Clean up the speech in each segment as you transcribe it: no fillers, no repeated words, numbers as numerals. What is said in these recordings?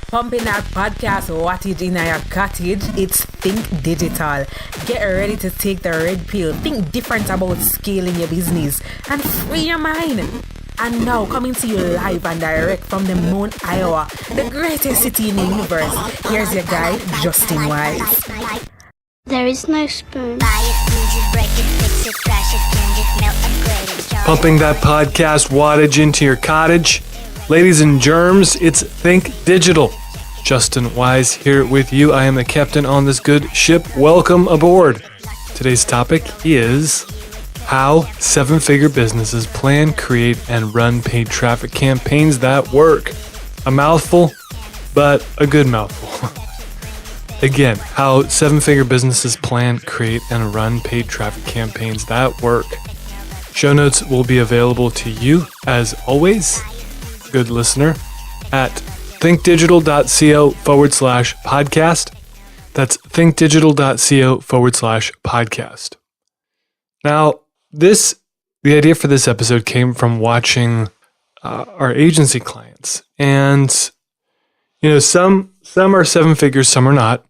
Pumping that podcast wattage in your cottage, it's Think Digital. Get ready to take the red pill, think different about scaling your business, and free your mind. And now, coming to you live and direct from the Moon, Iowa, the greatest city in the universe, here's your guy, Justin Wise. There is no spoon. Pumping that podcast wattage into your cottage. Ladies and germs, it's Think Digital. Justin Wise here with you. I am the captain on this good ship. Welcome aboard. Today's topic is how seven-figure businesses plan, create, and run paid traffic campaigns that work. A mouthful, but a good mouthful. Again, how seven-figure businesses plan, create, and run paid traffic campaigns that work. Show notes will be available to you, as always, good listener, at thinkdigital.co/podcast. That's thinkdigital.co/podcast. Now, the idea for this episode came from watching our agency clients. And, some are seven figures, some are not.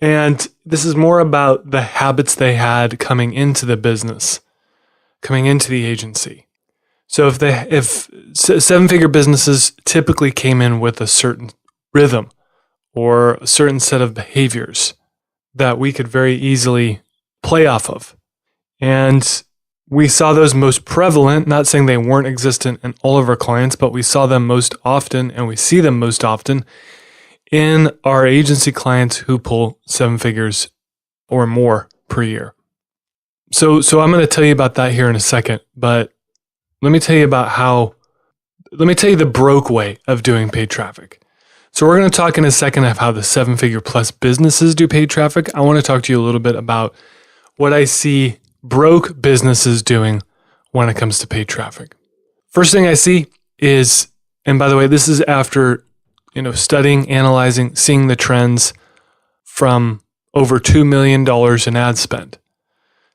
And this is more about the habits they had coming into the business, coming into the agency. So if seven-figure businesses typically came in with a certain rhythm or a certain set of behaviors that we could very easily play off of. And we saw those most prevalent, not saying they weren't existent in all of our clients, but we saw them most often and we see them most often in our agency clients who pull seven figures or more per year. So I'm going to tell you about that here in a second, but let me tell you the broke way of doing paid traffic. So we're going to talk in a second of how the seven-figure plus businesses do paid traffic. I want to talk to you a little bit about what I see broke businesses doing when it comes to paid traffic. First thing I see is, and by the way, this is after, studying, analyzing, seeing the trends from over $2 million in ad spend.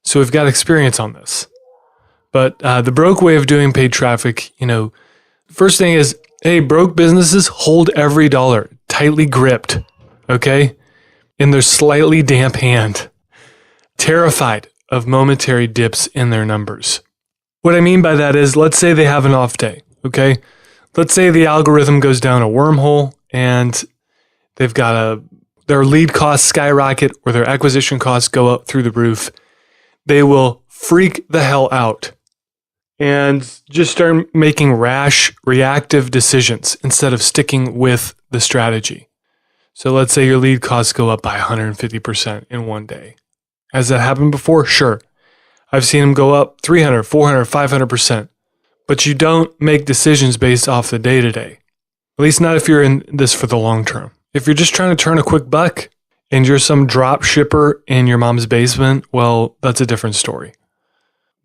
So we've got experience on this. But the broke way of doing paid traffic, first thing is, hey, broke businesses hold every dollar tightly gripped, okay, in their slightly damp hand, terrified of momentary dips in their numbers. What I mean by that is, let's say they have an off day, okay? Let's say the algorithm goes down a wormhole and they've got their lead costs skyrocket or their acquisition costs go up through the roof. They will freak the hell out and just start making rash, reactive decisions instead of sticking with the strategy. So let's say your lead costs go up by 150% in one day. Has that happened before? Sure. I've seen them go up 300, 400, 500%. But you don't make decisions based off the day-to-day. At least not if you're in this for the long term. If you're just trying to turn a quick buck and you're some drop shipper in your mom's basement, well, that's a different story.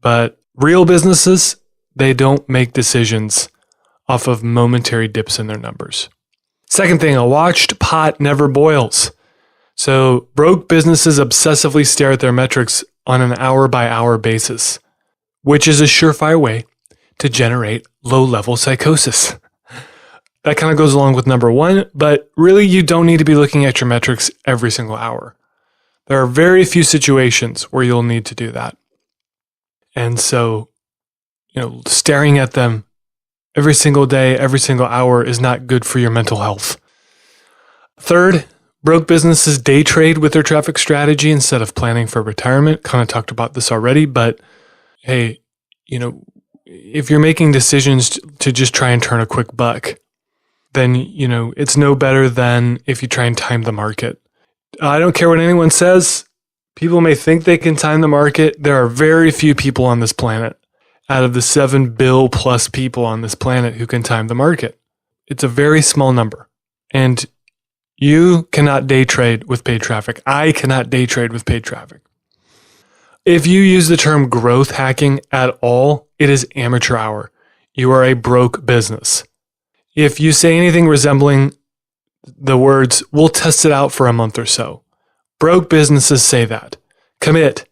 But real businesses, they don't make decisions off of momentary dips in their numbers. Second thing, a watched pot never boils. So broke businesses obsessively stare at their metrics on an hour-by-hour basis, which is a surefire way to generate low-level psychosis. That kind of goes along with number one, but really you don't need to be looking at your metrics every single hour. There are very few situations where you'll need to do that. And so, staring at them every single day, every single hour is not good for your mental health. Third, broke businesses day trade with their traffic strategy instead of planning for retirement. Kind of talked about this already, but hey, if you're making decisions to just try and turn a quick buck, then, it's no better than if you try and time the market. I don't care what anyone says. People may think they can time the market. There are very few people on this planet out of the 7 billion plus people on this planet who can time the market. It's a very small number. And you cannot day trade with paid traffic. I cannot day trade with paid traffic. If you use the term growth hacking at all, it is amateur hour. You are a broke business. If you say anything resembling the words, we'll test it out for a month or so, broke businesses say that. Commit.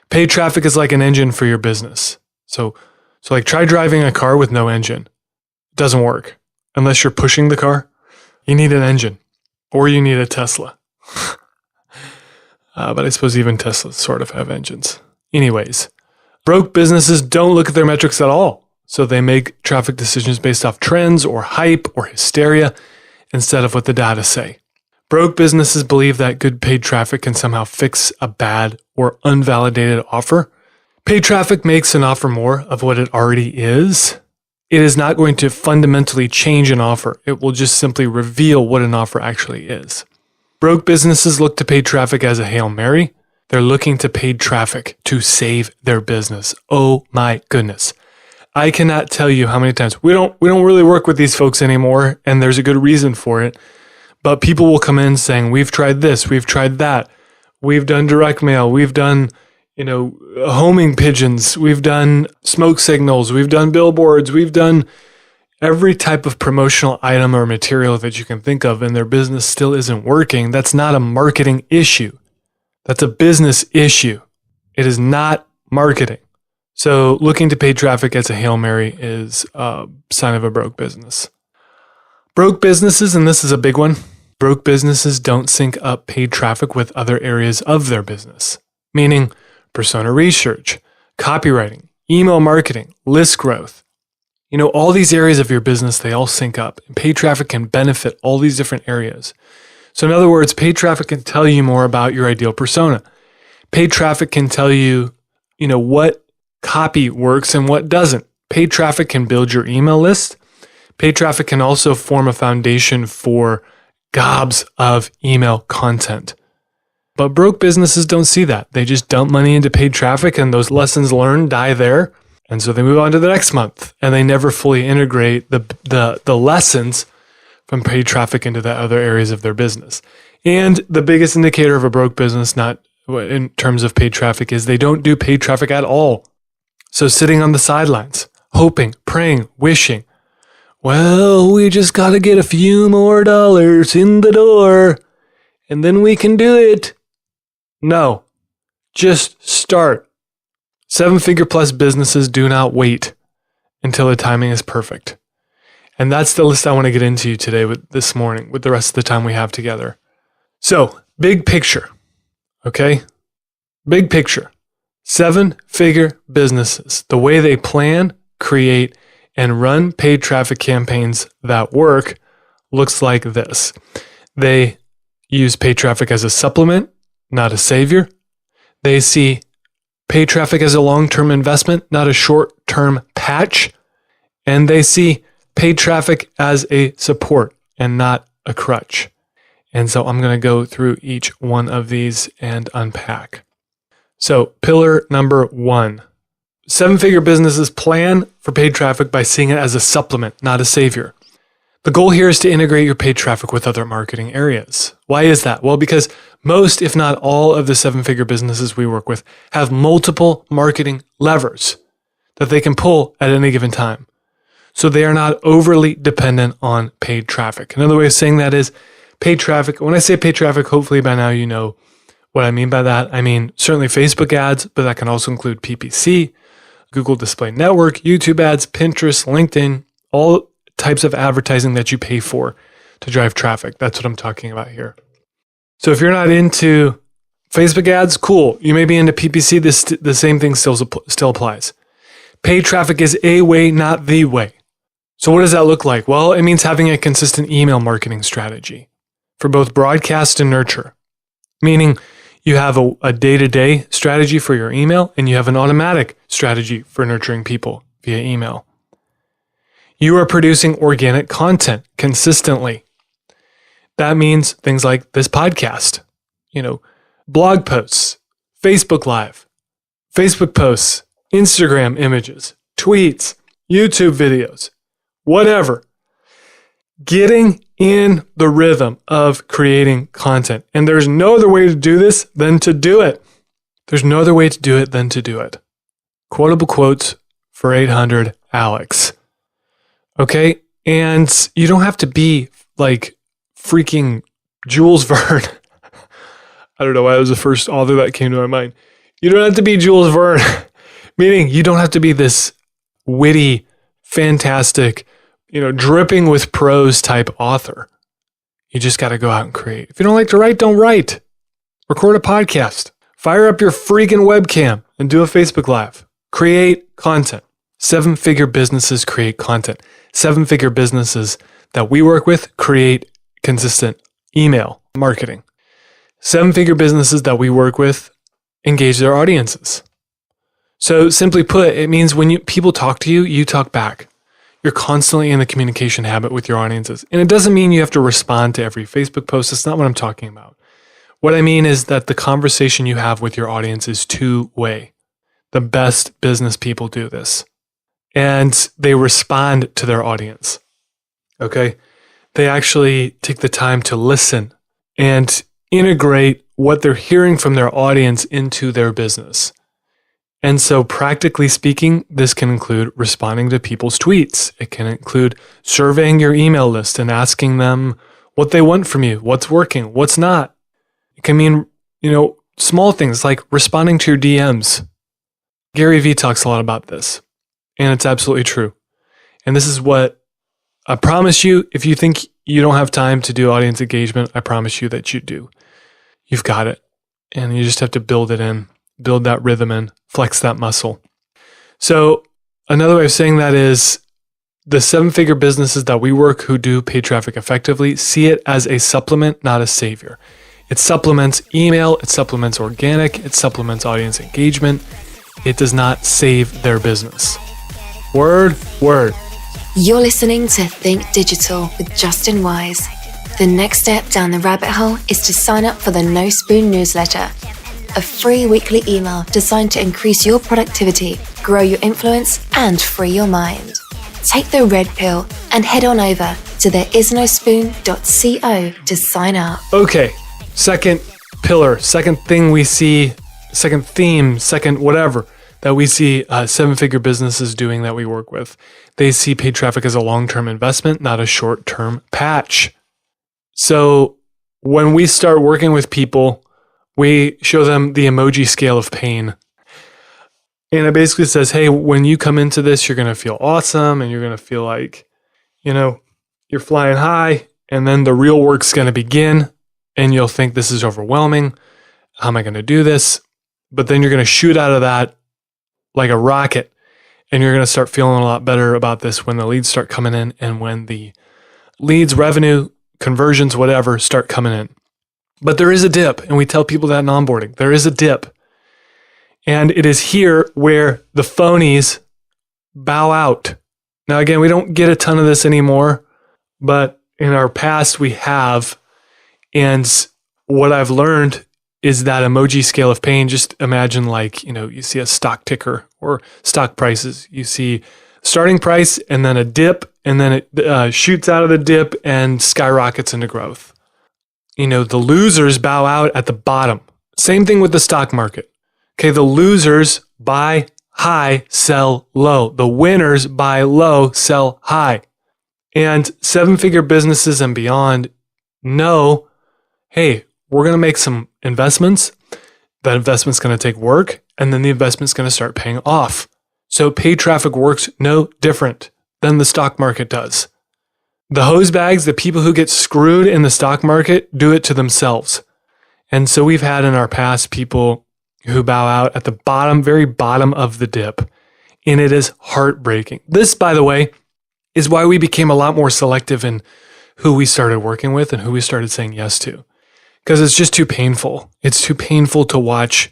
Paid traffic is like an engine for your business. So try driving a car with no engine. It doesn't work unless you're pushing the car. You need an engine, or you need a Tesla. But I suppose even Teslas sort of have engines. Anyways, broke businesses don't look at their metrics at all. So they make traffic decisions based off trends or hype or hysteria instead of what the data say. Broke businesses believe that good paid traffic can somehow fix a bad or unvalidated offer. Paid traffic makes an offer more of what it already is. It is not going to fundamentally change an offer. It will just simply reveal what an offer actually is. Broke businesses look to paid traffic as a Hail Mary. They're looking to paid traffic to save their business. Oh my goodness. I cannot tell you how many times we don't really work with these folks anymore, and there's a good reason for it. But people will come in saying, we've tried this, we've tried that. We've done direct mail, we've done, homing pigeons, we've done smoke signals, we've done billboards, we've done every type of promotional item or material that you can think of, and their business still isn't working. That's not a marketing issue. That's a business issue. It is not marketing. So looking to paid traffic as a Hail Mary is a sign of a broke business. Broke businesses, and this is a big one, broke businesses don't sync up paid traffic with other areas of their business, meaning persona research, copywriting, email marketing, list growth. All these areas of your business, they all sync up, and paid traffic can benefit all these different areas. So in other words, paid traffic can tell you more about your ideal persona. Paid traffic can tell you, what copy works and what doesn't. Paid traffic can build your email list. Paid traffic can also form a foundation for gobs of email content. But broke businesses don't see that. They just dump money into paid traffic, and those lessons learned die there. And so they move on to the next month, and they never fully integrate the lessons from paid traffic into the other areas of their business. And the biggest indicator of a broke business, not in terms of paid traffic, is they don't do paid traffic at all. So sitting on the sidelines, hoping, praying, wishing, well, we just got to get a few more dollars in the door, and then we can do it. No, just start. 7-figure plus businesses do not wait until the timing is perfect. And that's the list I want to get into today this morning with the rest of the time we have together. So, big picture, okay? Big picture. 7-figure businesses, the way they plan, create, and run paid traffic campaigns that work looks like this. They use paid traffic as a supplement, not a savior. They see paid traffic as a long-term investment, not a short-term patch. And they see paid traffic as a support and not a crutch. And so I'm going to go through each one of these and unpack. So pillar number 1, 7-figure businesses plan for paid traffic by seeing it as a supplement, not a savior. The goal here is to integrate your paid traffic with other marketing areas. Why is that? Well, because most, if not all, of the 7-figure businesses we work with have multiple marketing levers that they can pull at any given time. So they are not overly dependent on paid traffic. Another way of saying that is paid traffic. When I say paid traffic, hopefully by now you know what I mean by that. I mean certainly Facebook ads, but that can also include PPC, Google Display Network, YouTube ads, Pinterest, LinkedIn, all types of advertising that you pay for to drive traffic. That's what I'm talking about here. So if you're not into Facebook ads, cool. You may be into PPC. The same thing still applies. Paid traffic is a way, not the way. So what does that look like? Well, it means having a consistent email marketing strategy for both broadcast and nurture, meaning you have a day-to-day strategy for your email and you have an automatic strategy for nurturing people via email. You are producing organic content consistently. That means things like this podcast, blog posts, Facebook Live, Facebook posts, Instagram images, tweets, YouTube videos, whatever. Getting in the rhythm of creating content. And there's no other way to do this than to do it. There's no other way to do it than to do it. Quotable quotes for 800 Alex. Okay? And you don't have to be like freaking Jules Verne. I don't know why that was the first author that came to my mind. You don't have to be Jules Verne. Meaning you don't have to be this witty, fantastic, dripping with prose type author. You just got to go out and create. If you don't like to write, don't write. Record a podcast. Fire up your freaking webcam and do a Facebook Live. Create content. 7-figure businesses create content. 7-figure businesses that we work with create consistent email marketing. 7-figure businesses that we work with engage their audiences. So simply put, it means when people talk to you, you talk back. You're constantly in the communication habit with your audiences. And it doesn't mean you have to respond to every Facebook post. That's not what I'm talking about. What I mean is that the conversation you have with your audience is two-way. The best business people do this. And they respond to their audience. Okay? They actually take the time to listen and integrate what they're hearing from their audience into their business. And so practically speaking, this can include responding to people's tweets. It can include surveying your email list and asking them what they want from you, what's working, what's not. It can mean, small things like responding to your DMs. Gary Vee talks a lot about this, and it's absolutely true. And this is what I promise you, if you think you don't have time to do audience engagement, I promise you that you do. You've got it. And you just have to build it in, build that rhythm in, flex that muscle. So another way of saying that is the 7-figure businesses that we work who do paid traffic effectively see it as a supplement, not a savior. It supplements email, it supplements organic, it supplements audience engagement. It does not save their business. Word. You're listening to Think Digital with Justin Wise. The next step down the rabbit hole is to sign up for the No Spoon newsletter, a free weekly email designed to increase your productivity, grow your influence, and free your mind. Take the red pill and head on over to thereisnospoon.co to sign up. Okay, second pillar, second thing we see, second theme, second whatever that we see 7-figure businesses doing that we work with. They see paid traffic as a long-term investment, not a short-term patch. So when we start working with people, we show them the emoji scale of pain. And it basically says, hey, when you come into this, you're going to feel awesome and you're going to feel like, you're flying high, and then the real work's going to begin and you'll think this is overwhelming. How am I going to do this? But then you're going to shoot out of that like a rocket, and you're going to start feeling a lot better about this when the leads start coming in and when the leads, revenue, conversions, whatever, start coming in. But there is a dip, and we tell people that in onboarding. There is a dip. And it is here where the phonies bow out. Now, again, we don't get a ton of this anymore, but in our past we have. And what I've learned is that emoji scale of pain. Just imagine you see a stock ticker or stock prices. You see starting price and then a dip, and then it shoots out of the dip and skyrockets into growth. The losers bow out at the bottom. Same thing with the stock market. Okay, the losers buy high, sell low. The winners buy low, sell high. And 7-figure businesses and beyond know, hey, we're going to make some investments. That investment's going to take work, and then the investment's going to start paying off. So paid traffic works no different than the stock market does. The hose bags, the people who get screwed in the stock market, do it to themselves. And so we've had in our past people who bow out at the bottom, very bottom of the dip. And it is heartbreaking. This, by the way, is why we became a lot more selective in who we started working with and who we started saying yes to. Because it's just too painful. It's too painful to watch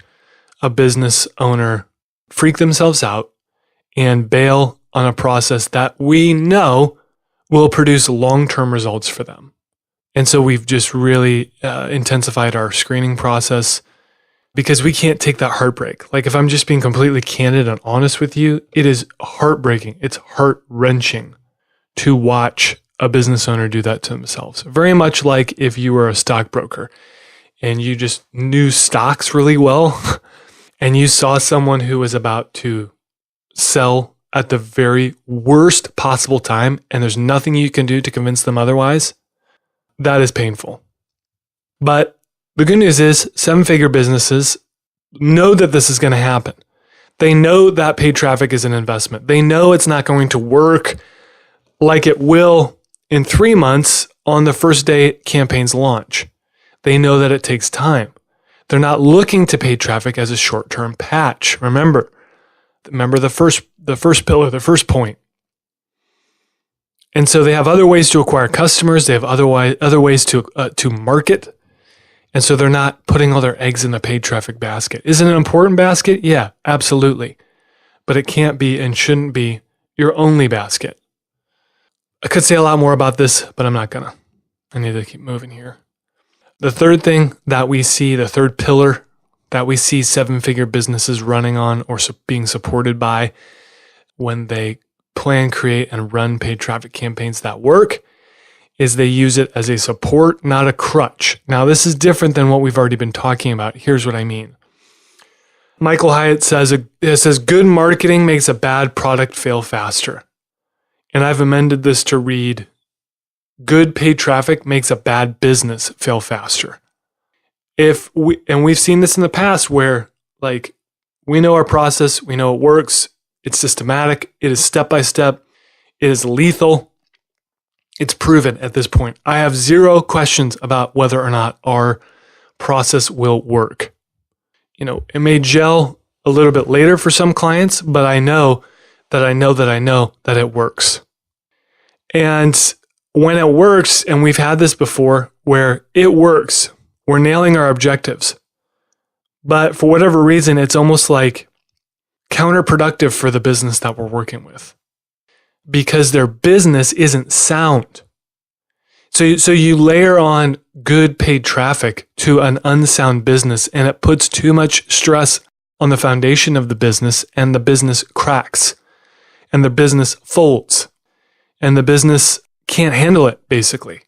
a business owner freak themselves out and bail on a process that we know will produce long-term results for them. And so we've just really intensified our screening process because we can't take that heartbreak. Like, if I'm just being completely candid and honest with you, it is heartbreaking. It's heart-wrenching to watch a business owner do that to themselves. Very much like if you were a stockbroker and you just knew stocks really well and you saw someone who was about to sell at the very worst possible time and there's nothing you can do to convince them otherwise. That is painful. But the good news is 7-figure businesses know that this is going to happen. They know that paid traffic is an investment. They know it's not going to work like it will in 3 months on the first day campaigns launch. They know that it takes time. They're not looking to paid traffic as a short-term patch. Remember the first pillar, the first point. And so they have other ways to acquire customers. They have other ways to market. And so they're not putting all their eggs in the paid traffic basket. Is it an important basket? Yeah, absolutely. But it can't be and shouldn't be your only basket. I could say a lot more about this, but I'm not gonna. I need to keep moving here. The third thing that we see, the third pillar that we see seven-figure businesses running on or being supported by when they plan, create, and run paid traffic campaigns that work is they use it as a support, not a crutch. Now, this is different than what we've already been talking about. Here's what I mean. Michael Hyatt says, good marketing makes a bad product fail faster. And I've amended this to read, good paid traffic makes a bad business fail faster. We've seen this in the past where we know our process, we know it works, it's systematic, it is step-by-step, it is lethal. It's proven at this point. I have zero questions about whether or not our process will work. It may gel a little bit later for some clients, but I know that it works. And when it works, and we've had this before, where it works, we're nailing our objectives. But for whatever reason, it's almost like counterproductive for the business that we're working with, because their business isn't sound. So you layer on good paid traffic to an unsound business, and it puts too much stress on the foundation of the business, and the business cracks, and the business folds, and the business can't handle it, basically.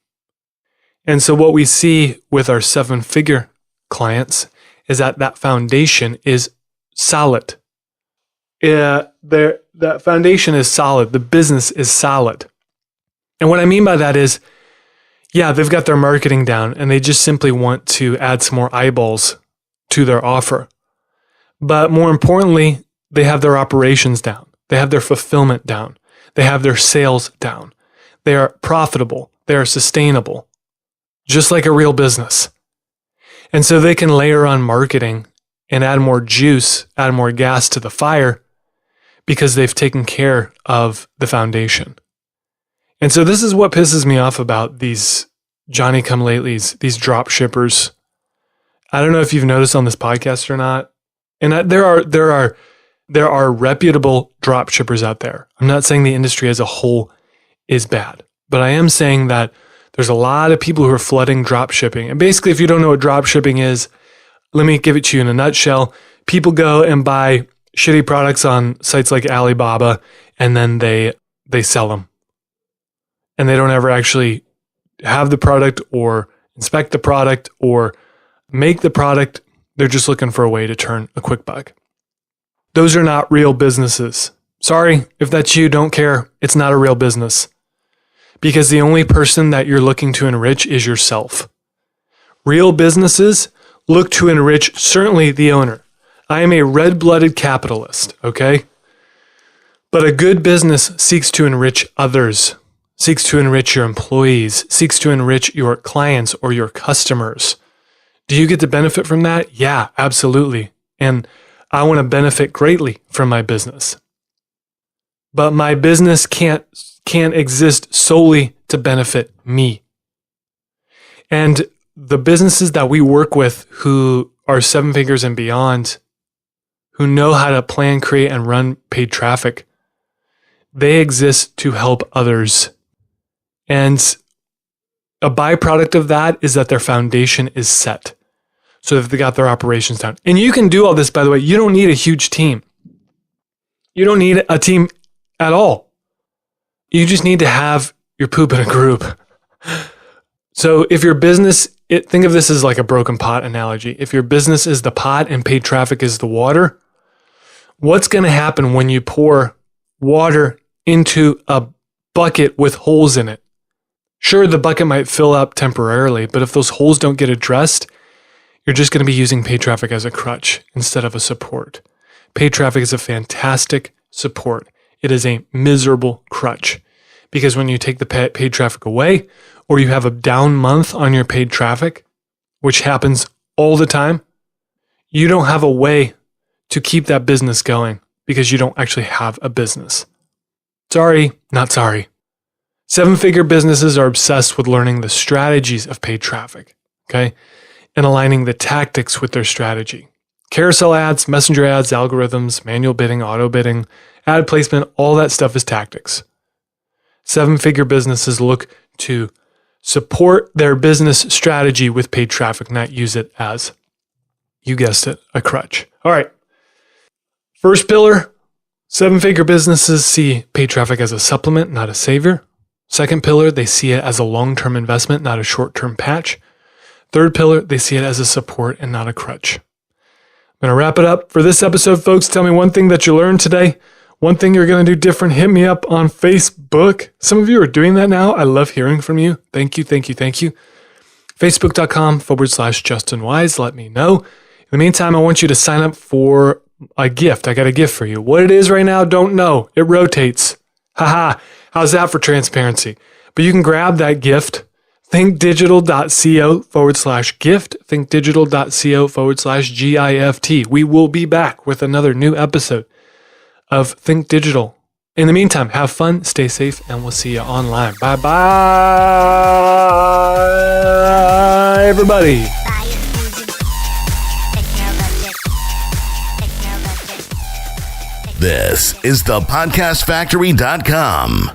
And so what we see with our seven-figure clients is that foundation is solid. That foundation is solid. The business is solid. And what I mean by that is, they've got their marketing down and they just simply want to add some more eyeballs to their offer. But more importantly, they have their operations down. They have their fulfillment down. They have their sales down. They are profitable. They are sustainable, just like a real business. And so they can layer on marketing and add more juice, add more gas to the fire, because they've taken care of the foundation. And so this is what pisses me off about these Johnny-come-latelys, these drop shippers. I don't know if you've noticed on this podcast or not. And there are reputable drop shippers out there. I'm not saying the industry as a whole is bad, but I am saying that there's a lot of people who are flooding drop shipping. And basically, if you don't know what drop shipping is, let me give it to you in a nutshell. People go and buy shitty products on sites like Alibaba, and then they sell them. And they don't ever actually have the product or inspect the product or make the product. They're just looking for a way to turn a quick buck. Those are not real businesses. Sorry, if that's you, don't care. It's not a real business. Because the only person that you're looking to enrich is yourself. Real businesses look to enrich certainly the owner. I am a red-blooded capitalist, okay? But a good business seeks to enrich others, seeks to enrich your employees, seeks to enrich your clients or your customers. Do you get to benefit from that? Yeah, absolutely. And I want to benefit greatly from my business. But my business can't exist solely to benefit me. And the businesses that we work with who are seven figures and beyond, who know how to plan, create, and run paid traffic, they exist to help others. And a byproduct of that is that their foundation is set. So that they got their operations down. And you can do all this, by the way. You don't need a huge team. You don't need a team at all. You just need to have your poop in a group. So if your business, think of this as like a broken pot analogy. If your business is the pot and paid traffic is the water, what's going to happen when you pour water into a bucket with holes in it? Sure, the bucket might fill up temporarily, but if those holes don't get addressed, you're just going to be using paid traffic as a crutch instead of a support. Paid traffic is a fantastic support. It is a miserable crutch because when you take the paid traffic away, or you have a down month on your paid traffic, which happens all the time, you don't have a way to keep that business going because you don't actually have a business. Sorry, not sorry. 7-figure businesses are obsessed with learning the strategies of paid traffic, okay? And aligning the tactics with their strategy. Carousel ads, messenger ads, algorithms, manual bidding, auto bidding, ad placement, all that stuff is tactics. 7-figure businesses look to support their business strategy with paid traffic, not use it as, you guessed it, a crutch. All right. First pillar, 7-figure businesses see paid traffic as a supplement, not a savior. Second pillar, they see it as a long-term investment, not a short-term patch. Third pillar, they see it as a support and not a crutch. I'm going to wrap it up for this episode, folks. Tell me one thing that you learned today. One thing you're going to do different. Hit me up on Facebook. Some of you are doing that now. I love hearing from you. Thank you. Facebook.com/Justin Wise. Let me know. In the meantime, I want you to sign up for a gift. I got a gift for you. What it is right now, don't know. It rotates. Haha. How's that for transparency? But you can grab that gift. thinkdigital.co/gift. thinkdigital.co/GIFT. We will be back with another new episode of Think Digital. In the meantime, have fun, stay safe, and we'll see you online. Bye-bye, everybody. This is thepodcastfactory.com.